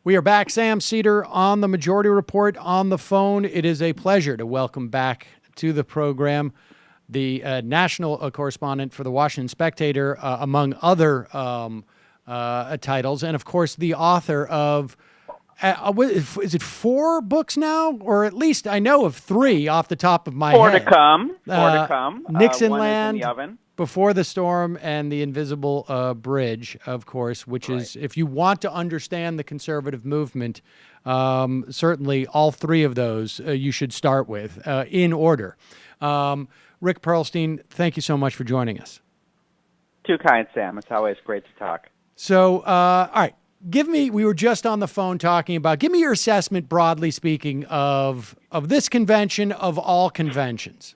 We are back. Sam Seder on the Majority Report on the phone. It is a pleasure to welcome back to the program the national correspondent for the Washington Spectator, among other titles, and of course the author of, is it 4 books now? Or at least I know of 3 off the top of my head. More to come. Nixon one Land, is in the oven. Before the Storm, and The Invisible Bridge, of course, which is, if you want to understand the conservative movement, certainly all 3 of those you should start with in order. Rick Perlstein, thank you so much for joining us. Too kind, Sam. It's always great to talk. So, all right, we were just on the phone talking about, give me your assessment, broadly speaking, of this convention, of all conventions.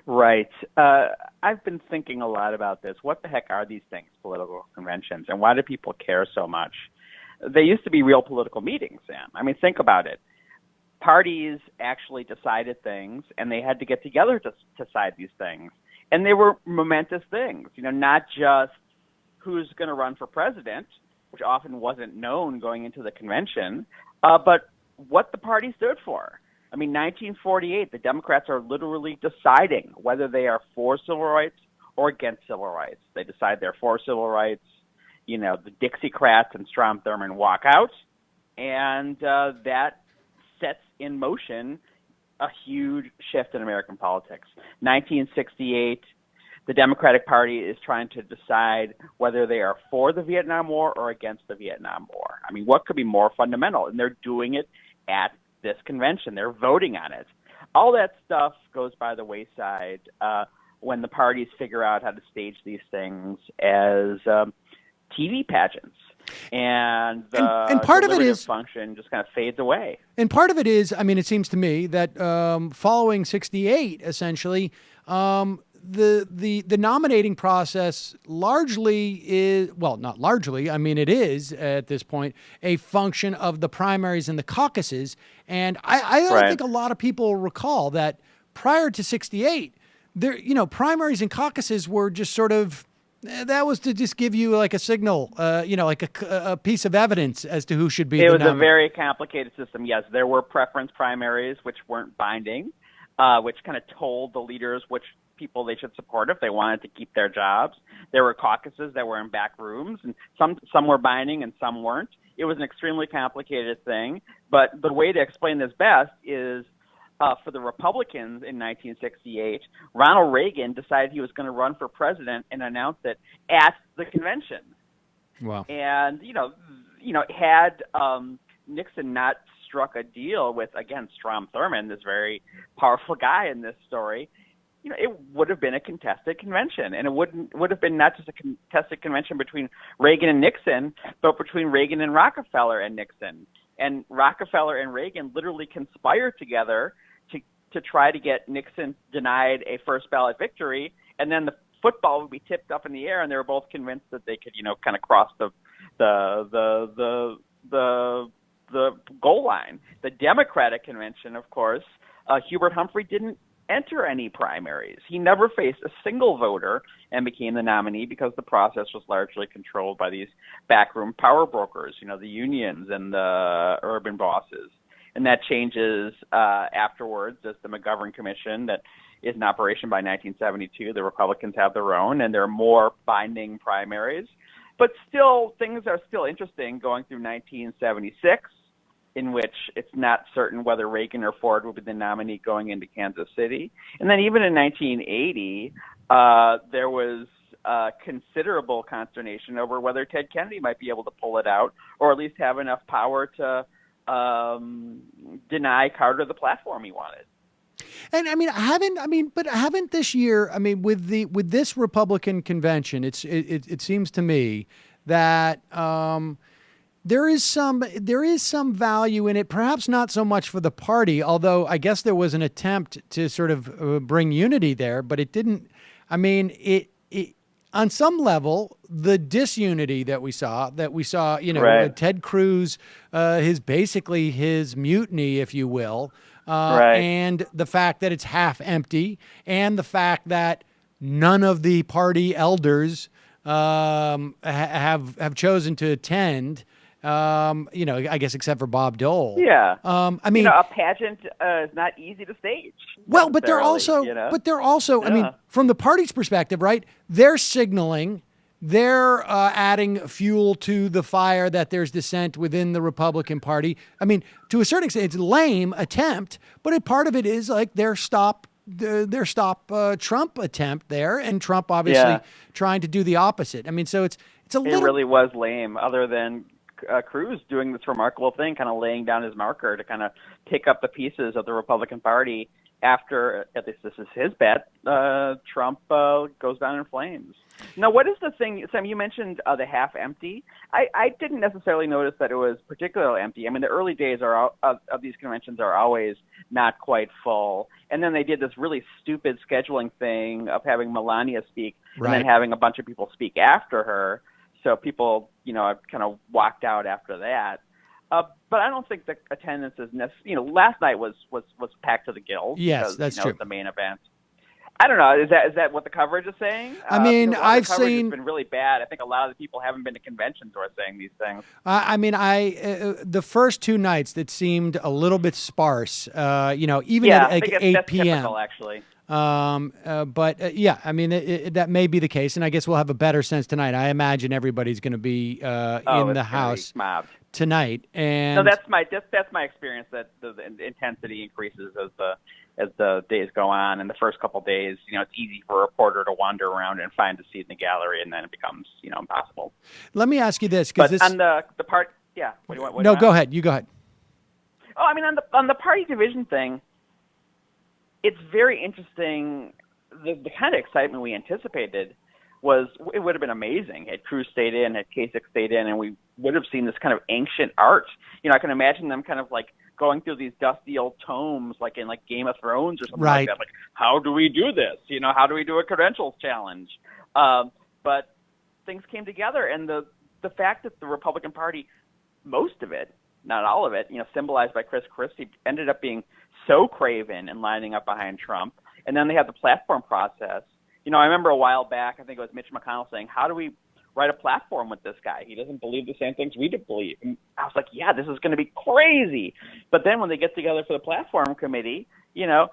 Right. I've been thinking a lot about this. What the heck are these things, political conventions, and why do people care so much? They used to be real political meetings, Sam. I mean, think about it. Parties actually decided things, and they had to get together to decide these things. And they were momentous things, not just who's going to run for president, which often wasn't known going into the convention, but what the party stood for. I mean, 1948, the Democrats are literally deciding whether they are for civil rights or against civil rights. They decide they're for civil rights. The Dixiecrats and Strom Thurmond walk out, and that sets in motion a huge shift in American politics. 1968, the Democratic Party is trying to decide whether they are for the Vietnam War or against the Vietnam War. I mean, what could be more fundamental? And they're doing it at this convention. They're voting on it. All that stuff goes by the wayside when the parties figure out how to stage these things as TV pageants. And part of it is function just kind of fades away. And part of it is, I mean, it seems to me that following 68, essentially, the nominating process largely is, well, not largely, I mean, it is at this point a function of the primaries and the caucuses. And I don't think a lot of people recall that prior to 68, primaries and caucuses were just sort of, that was to just give you like a signal, like a piece of evidence as to who should be. It was a very complicated system. Yes, there were preference primaries, which weren't binding, which kind of told the leaders which people they should support if they wanted to keep their jobs. There were caucuses that were in back rooms, and some were binding and some weren't. It was an extremely complicated thing. But the way to explain this best is for the Republicans in 1968, Ronald Reagan decided he was going to run for president and announced it at the convention. Wow. And, had Nixon not struck a deal with, again, Strom Thurmond, this very powerful guy in this story, it would have been a contested convention. And it would have been not just a contested convention between Reagan and Nixon, but between Reagan and Rockefeller and Nixon. And Rockefeller and Reagan literally conspired together to try to get Nixon denied a first ballot victory, and then the football would be tipped up in the air, and they were both convinced that they could, kind of cross the goal line. The Democratic convention, of course, Hubert Humphrey didn't enter any primaries. He never faced a single voter and became the nominee because the process was largely controlled by these backroom power brokers, the unions and the urban bosses. And that changes afterwards as the McGovern Commission that is in operation by 1972. The Republicans have their own, and there are more binding primaries. But still, things are still interesting going through 1976, in which it's not certain whether Reagan or Ford will be the nominee going into Kansas City. And then even in 1980, there was considerable consternation over whether Ted Kennedy might be able to pull it out, or at least have enough power to deny Carter the platform he wanted. And haven't this year, with this Republican convention, it seems to me that there is some value in it, perhaps not so much for the party, although I guess there was an attempt to sort of bring unity there, but it didn't. On some level, the disunity that we saw, Ted Cruz, his mutiny, if you will, and the fact that it's half empty, and the fact that none of the party elders have chosen to attend. I guess except for Bob Dole. Yeah. I mean, a pageant is not easy to stage. Well, but they're also, I mean, from the party's perspective, right? They're signaling, they're adding fuel to the fire that there's dissent within the Republican Party. I mean, to a certain extent, it's a lame attempt, but a part of it is like their stop Trump attempt there, and Trump obviously trying to do the opposite. I mean, so it's a little. It really was lame, other than Cruz doing this remarkable thing, kind of laying down his marker to kind of pick up the pieces of the Republican Party after, at least this is his bet, Trump goes down in flames. Now, what is the thing, Sam, you mentioned the half empty. I didn't necessarily notice that it was particularly empty. I mean, the early days of these conventions are always not quite full. And then they did this really stupid scheduling thing of having Melania speak and then having a bunch of people speak after her. So people, kind of walked out after that. But I don't think the attendance is necessarily. Last night was packed to the gills. Yes, that's true. It's the main event. I don't know. Is that what the coverage is saying? I mean, I've the coverage seen. Has been really bad. I think a lot of the people haven't been to conventions who are saying these things. The first two nights it seemed a little bit sparse. Even at like 8 p.m. Typical, actually. I mean, that may be the case, and I guess we'll have a better sense tonight. I imagine everybody's going to be in the house tonight, and no, that's my experience. That the intensity increases as the days go on. And the first couple days, it's easy for a reporter to wander around and find a seat in the gallery, and then it becomes impossible. Let me ask you this, because on the part, yeah. What do you want? No, go ahead. You go ahead. Oh, I mean, on the party division thing. It's very interesting. The kind of excitement we anticipated it would have been amazing had Cruz stayed in, had Kasich stayed in, and we would have seen this kind of ancient art. I can imagine them kind of like going through these dusty old tomes, like in Game of Thrones or something like that. Like, how do we do this? How do we do a credentials challenge? But things came together, and the fact that the Republican Party, most of it, not all of it, symbolized by Chris Christie, ended up being so craven and lining up behind Trump. And then they had the platform process. I remember a while back, I think it was Mitch McConnell saying, how do we write a platform with this guy? He doesn't believe the same things we believe. And I was like, yeah, this is going to be crazy. But then when they get together for the platform committee, the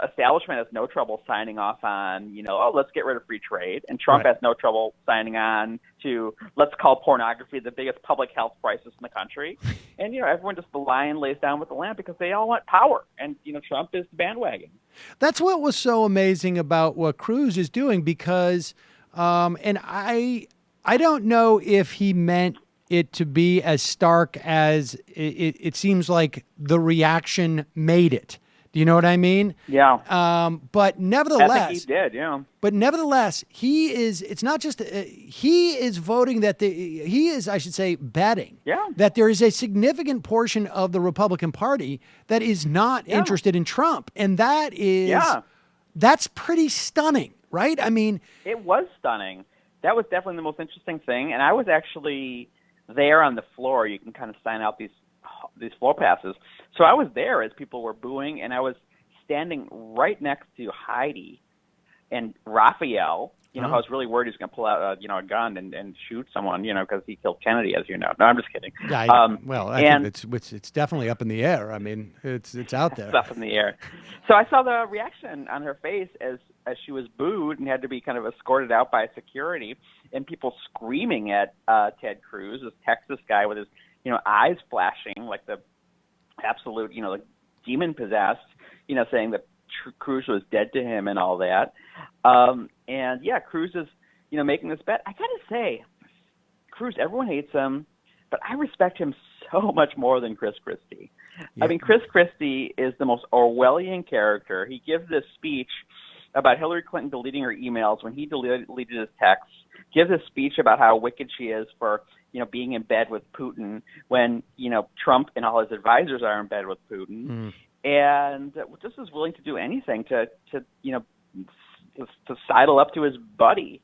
establishment has no trouble signing off on, let's get rid of free trade. And Trump has no trouble signing on to, let's call pornography the biggest public health crisis in the country. And, everyone just, the lion lays down with the lamb because they all want power. And, Trump is the bandwagon. That's what was so amazing about what Cruz is doing, because, and I don't know if he meant it to be as stark as it seems like the reaction made it. Do you know what I mean? Yeah. But nevertheless, I think he did. Yeah. But nevertheless, he is. It's not just he is voting that he is, I should say, betting. Yeah. That there is a significant portion of the Republican Party that is not interested in Trump, and that is that's pretty stunning, right? I mean, it was stunning. That was definitely the most interesting thing, and I was actually there on the floor. You can kind of sign out these floor passes. So I was there as people were booing, and I was standing right next to Heidi and Raphael. I was really worried he was going to pull out a gun and shoot someone, because he killed Kennedy, as you know. No, I'm just kidding. Yeah, I think it's definitely up in the air. I mean, it's out there. It's up in the air. So I saw the reaction on her face as she was booed and had to be kind of escorted out by security, and people screaming at Ted Cruz, this Texas guy with his eyes flashing like the absolute, like demon possessed, saying that Cruz was dead to him and all that. And yeah, Cruz is, making this bet. I gotta say, Cruz, everyone hates him, but I respect him so much more than Chris Christie. Yeah. I mean, Chris Christie is the most Orwellian character. He gives this speech about Hillary Clinton deleting her emails when he deleted his texts, gives a speech about how wicked she is for, being in bed with Putin when, Trump and all his advisors are in bed with Putin. And just is willing to do anything to sidle up to his buddy.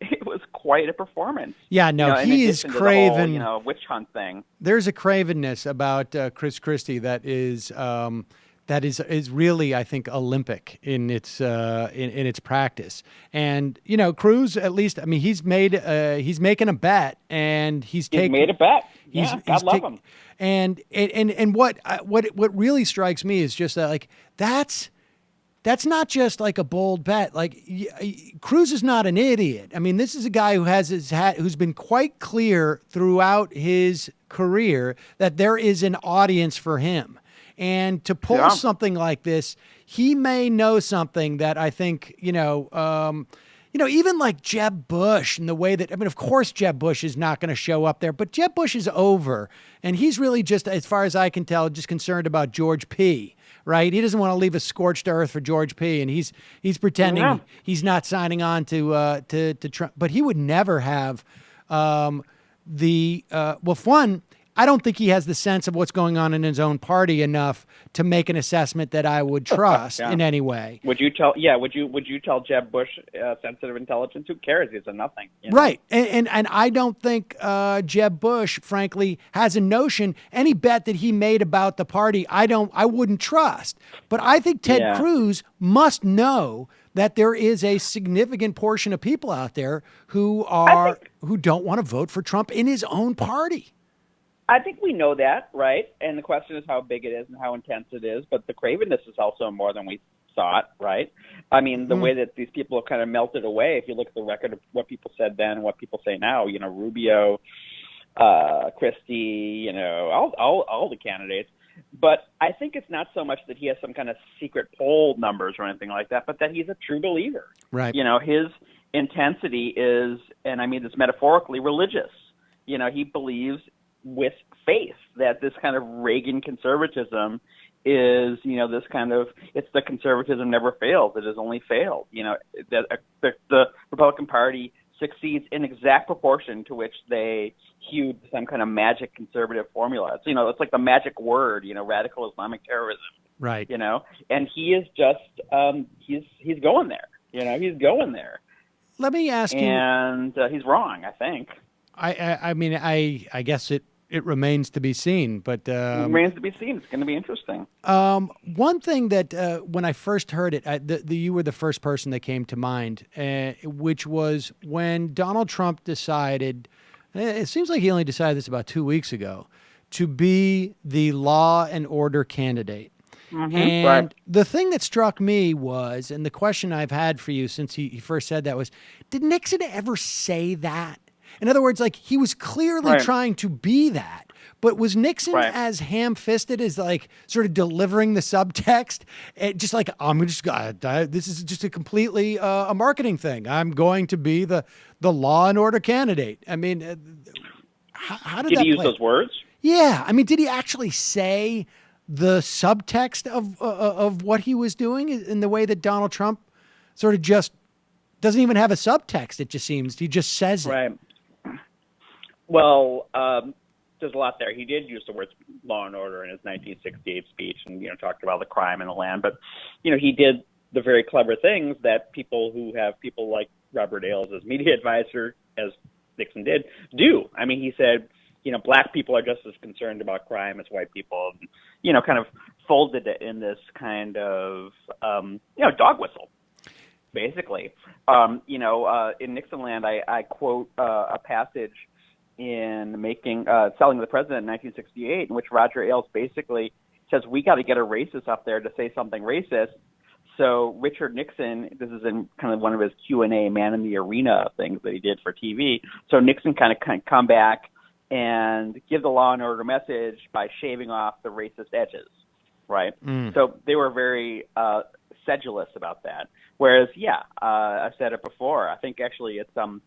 It was quite a performance. Yeah, no, he is craven. The whole, witch hunt thing. There's a cravenness about Chris Christie that is that is really, I think, Olympic in its in its practice. And Cruz, at least, I mean, he's making a bet, and he's made a bet. Yeah, God love him. And what really strikes me is just that, like, that's not just like a bold bet. Like, Cruz is not an idiot. I mean, this is a guy who's been quite clear throughout his career that there is an audience for him. And to pull something like this, he may know something that I think, even like Jeb Bush, and the way that, I mean, of course, Jeb Bush is not going to show up there, but Jeb Bush is over. And he's really just, as far as I can tell, just concerned about George P., right? He doesn't want to leave a scorched earth for George P., and he's pretending he's not signing on to Trump. But he would never have well, for one, I don't think he has the sense of what's going on in his own party enough to make an assessment that I would trust in any way. Would you tell Jeb Bush sensitive intelligence? Who cares? He's a nothing. Right. And I don't think Jeb Bush, frankly, has a notion. Any bet that he made about the party, I wouldn't trust. But I think Ted Cruz must know that there is a significant portion of people out there who don't want to vote for Trump in his own party. I think we know that, right? And the question is how big it is and how intense it is. But the cravenness is also more than we thought, right? I mean, the way that these people have kind of melted away, if you look at the record of what people said then and what people say now, Rubio, Christie, all the candidates. But I think it's not so much that he has some kind of secret poll numbers or anything like that, but that he's a true believer. Right. His intensity is, and I mean this metaphorically, religious. He believes with faith that this kind of Reagan conservatism is, this kind of, it's the conservatism never fails. It has only failed. That the Republican Party succeeds in exact proportion to which they hewed some kind of magic conservative formula. It's like the magic word, radical Islamic terrorism. Right. And he is just, he's going there. He's going there. Let me ask you. And he's wrong, I think. I mean, I guess it remains to be seen, but it remains to be seen. It's going to be interesting. One thing that when I first heard it, you were the first person that came to mind, which was when Donald Trump decided. It seems like he only decided this about 2 weeks ago, to be the law and order candidate. Mm-hmm, and the thing that struck me was, and the question I've had for you since he first said that was, did Nixon ever say that? In other words, like, he was clearly trying to be that, but was Nixon as ham-fisted as, like, sort of delivering the subtext? Just like, this is just a completely a marketing thing. I'm going to be the law and order candidate. I mean, how did that he use play? Those words? Yeah. I mean, did he actually say the subtext of what he was doing in the way that Donald Trump sort of just doesn't even have a subtext? It just seems he just says it. Right. Well, there's a lot there. He did use the words law and order in his 1968 speech and, talked about the crime in the land. But, he did the very clever things that people who have people like Robert Ailes as media advisor, as Nixon did, do. I mean, he said, black people are just as concerned about crime as white people, and, kind of folded it in this kind of, dog whistle. Basically, in Nixon land, I quote a passage in Selling the President in 1968, in which Roger Ailes basically says, we got to get a racist up there to say something racist. So Richard Nixon, this is in kind of one of his Q&A man in the arena things that he did for TV. So Nixon kind of come back and give the law and order message by shaving off the racist edges, right? So they were very sedulous about that. Whereas, I've said it before. I think actually it's John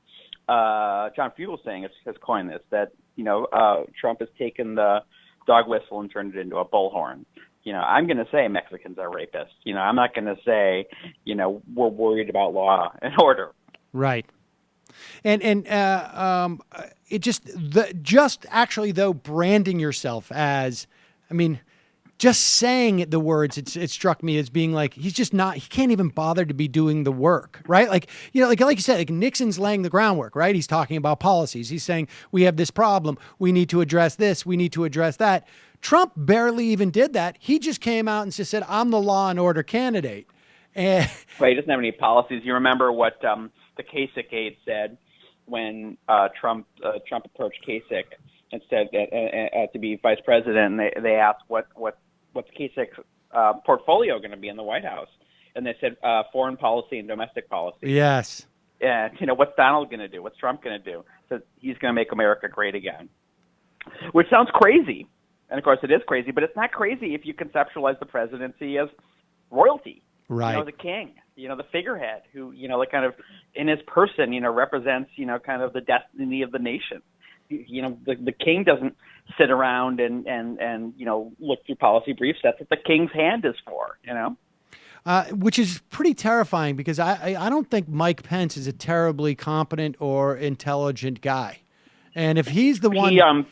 Fugelsang has coined this, that Trump has taken the dog whistle and turned it into a bullhorn. I'm going to say Mexicans are rapists. I'm not going to say we're worried about law and order. Right. And it just actually, though, branding yourself as, I mean, just saying the words, it struck me as being like, he can't even bother to be doing the work, right? Like, like you said, like Nixon's laying the groundwork, right? He's talking about policies. He's saying, we have this problem. We need to address this. We need to address that. Trump barely even did that. He just came out and just said, I'm the law and order candidate. And right, he doesn't have any policies. You remember what the Kasich aide said when Trump approached Kasich and said to be vice president, and they asked what's Kasich's portfolio going to be in the White House, and they said foreign policy and domestic policy. Yes. And what's Donald going to do? What's Trump going to do? So he's going to make America great again, which sounds crazy, and of course it is crazy. But it's not crazy if you conceptualize the presidency as royalty, right? The king, the figurehead who like kind of in his person, represents kind of the destiny of the nation. The king doesn't sit around and look through policy briefs. That's what the king's hand is for, which is pretty terrifying because I don't think Mike Pence is a terribly competent or intelligent guy. And if he's the one,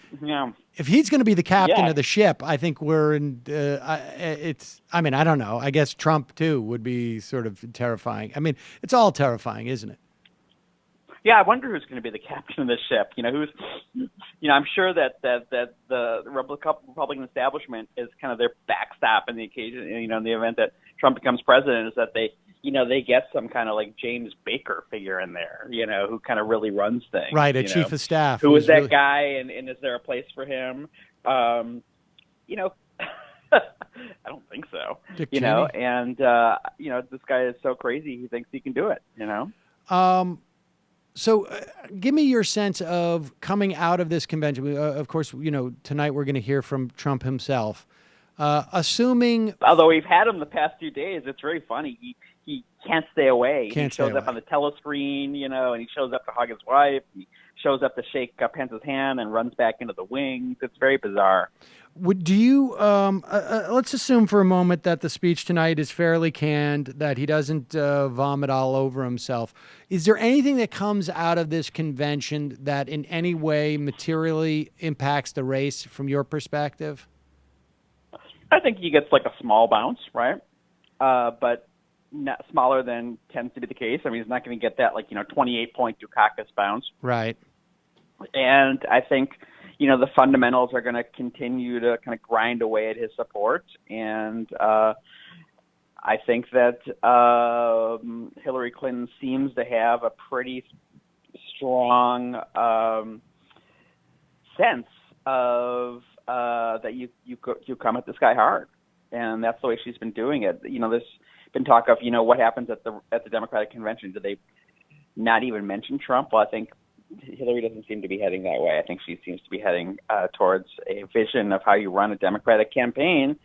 if he's going to be the captain of the ship, I think we're in, I don't know. I guess Trump too would be sort of terrifying. I mean, it's all terrifying, isn't it? Yeah, I wonder who's going to be the captain of this ship. I'm sure that the Republican establishment is kind of their backstop in the occasion. In the event that Trump becomes president, is that they get some kind of like James Baker figure in there, who kind of really runs things. Right, a chief of staff. Who is that guy, and is there a place for him? I don't think so. Dick Cheney. And this guy is so crazy he thinks he can do it. So give me your sense of coming out of this convention. Of course, tonight we're going to hear from Trump himself. Assuming... Although we've had him the past few days, it's very funny. He can't stay away. He shows up on the telescreen, and he shows up to hug his wife. He shows up to shake Pence's hand and runs back into the wings. It's very bizarre. Do you, let's assume for a moment that the speech tonight is fairly canned, that he doesn't vomit all over himself. Is there anything that comes out of this convention that in any way materially impacts the race from your perspective? I think he gets like a small bounce, right? But not smaller than tends to be the case. I mean, he's not going to get that 28-point Dukakis bounce. Right. And I think, the fundamentals are going to continue to kind of grind away at his support. And I think that Hillary Clinton seems to have a pretty strong sense of that you come at this guy hard. And that's the way she's been doing it. There's been talk of, what happens at the Democratic convention. Do they not even mention Trump? Well, I think Hillary doesn't seem to be heading that way. I think she seems to be heading towards a vision of how you run a Democratic campaign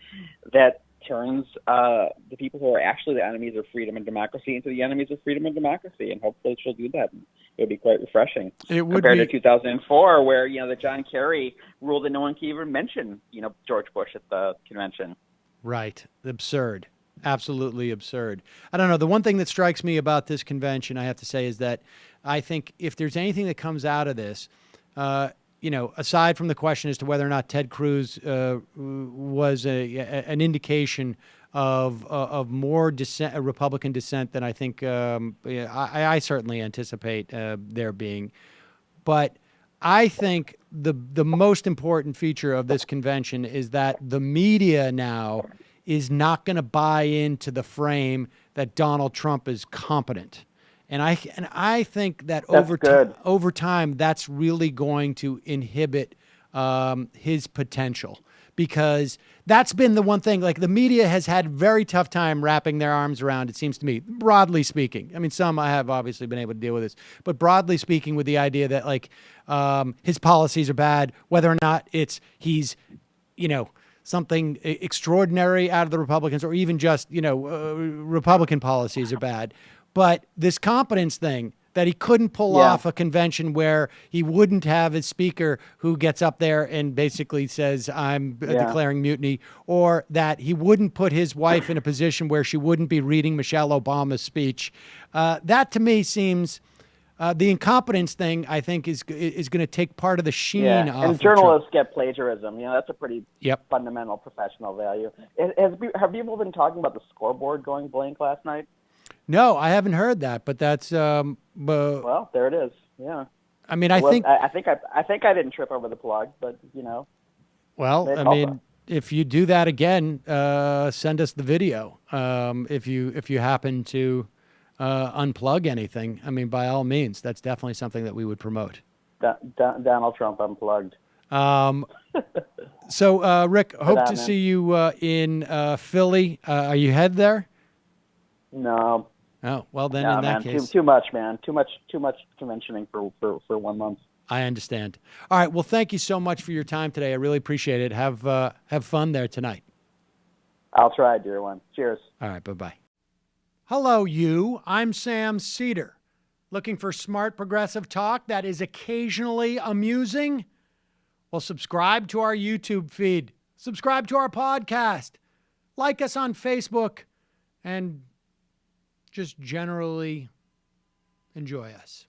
that turns the people who are actually the enemies of freedom and democracy into the enemies of freedom and democracy. And hopefully she'll do that. It would be quite refreshing. It would compared be. to 2004, where, the John Kerry ruled that no one can even mention, George Bush at the convention. Right. Absurd. Absolutely absurd. I don't know. The one thing that strikes me about this convention, I have to say, is that I think if there's anything that comes out of this, aside from the question as to whether or not Ted Cruz was an indication of more Republican dissent than I think I certainly anticipate there being. But I think the most important feature of this convention is that the media now is not going to buy into the frame that Donald Trump is competent. And I think that over time, that's really going to inhibit his potential, because that's been the one thing. Like, the media has had very tough time wrapping their arms around, it seems to me, broadly speaking. I mean, some I have obviously been able to deal with this, but broadly speaking, with the idea that his policies are bad, whether or not he's something extraordinary out of the Republicans, or even just Republican policies are bad. But this competence thing, that he couldn't pull off a convention where he wouldn't have his speaker who gets up there and basically says, I'm declaring mutiny, or that he wouldn't put his wife in a position where she wouldn't be reading Michelle Obama's speech. That to me seems the incompetence thing, I think, is going to take part of the sheen off. And journalists get plagiarism. That's a pretty Yep. fundamental professional value. Have people been talking about the scoreboard going blank last night? No, I haven't heard that, but that's well, there it is. Yeah. I mean, I think I didn't trip over the plug, but Well, I mean, if you do that again, send us the video. If you happen to unplug anything, I mean, by all means, that's definitely something that we would promote. Donald Trump unplugged. So, Rick, hope to see you in Philly. Are you head there? No. Oh, well then, no, in that man, case, too much, man. Too much conventioning for 1 month. I understand. All right. Well, thank you so much for your time today. I really appreciate it. Have fun there tonight. I'll try, dear one. Cheers. All right. Bye-bye. Hello, you. I'm Sam Seder. Looking for smart progressive talk that is occasionally amusing? Well, subscribe to our YouTube feed. Subscribe to our podcast. Like us on Facebook. And just generally enjoy us.